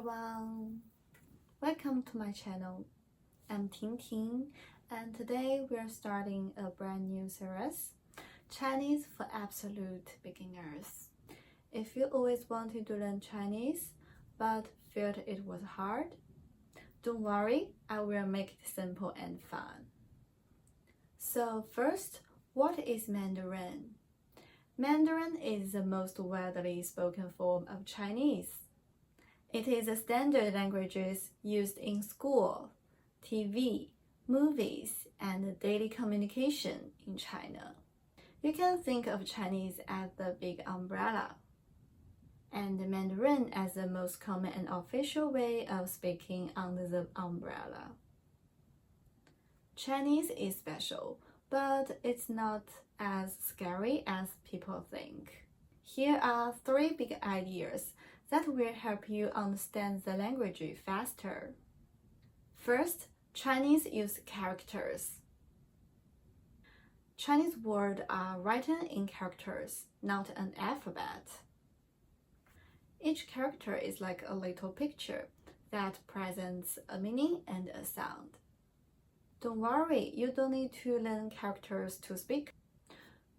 everyone, welcome to my channel. I'm Ting, and today we are starting a brand new series, Chinese for Absolute Beginners. If you always wanted to learn Chinese but felt it was hard, don't worry, I will make it simple and fun. So first, what is Mandarin? Mandarin is the most widely spoken form of Chinese. It is a standard language used in school, TV, movies, and daily communication in China. You can think of Chinese as the big umbrella, and Mandarin as the most common and official way of speaking under the umbrella. Chinese is special, but it's not as scary as people think. Here are 3 big ideas that will help you understand the language faster. First, Chinese use characters. Chinese words are written in characters, not an alphabet. Each character is like a little picture that presents a meaning and a sound. Don't worry, you don't need to learn characters to speak.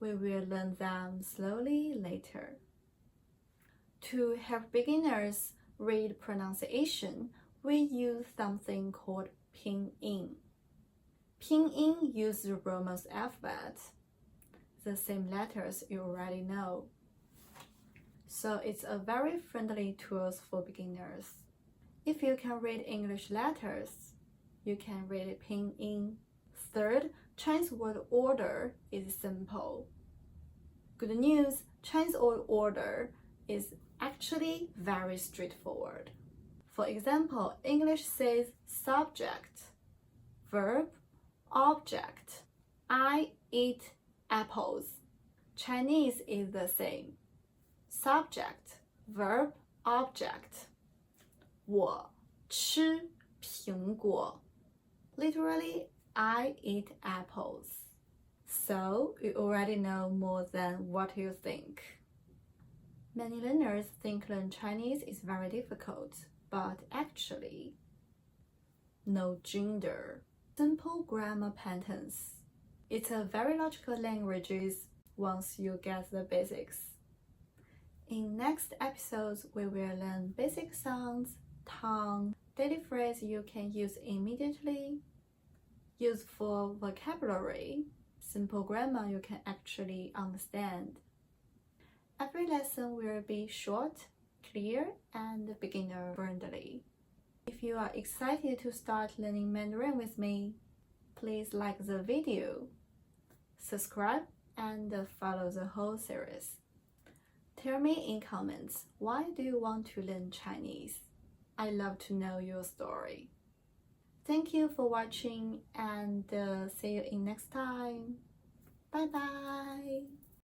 We will learn them slowly later. To help beginners read pronunciation, we use something called Pinyin. Pinyin uses the Roman alphabet, the same letters you already know. So it's a very friendly tool for beginners. If you can read English letters, you can read Pinyin. Third, Chinese word order is simple. Good news, Chinese word order is actually very straightforward. For example, English says subject, verb, object. I eat apples. Chinese is the same. Subject, verb, object. 我吃苹果. Literally, I eat apples. So you already know more than what you think. Many learners think learning Chinese is very difficult, but actually, no gender. Simple grammar patterns. It's a very logical language once you get the basics. In next episodes, we will learn basic sounds, tongue, daily phrase you can use immediately, useful vocabulary, simple grammar you can actually understand. Every lesson will be short, clear, and beginner-friendly. If you are excited to start learning Mandarin with me, please like the video, subscribe, and follow the whole series. Tell me in comments, why do you want to learn Chinese? I love to know your story. Thank you for watching, and see you in next time. Bye bye.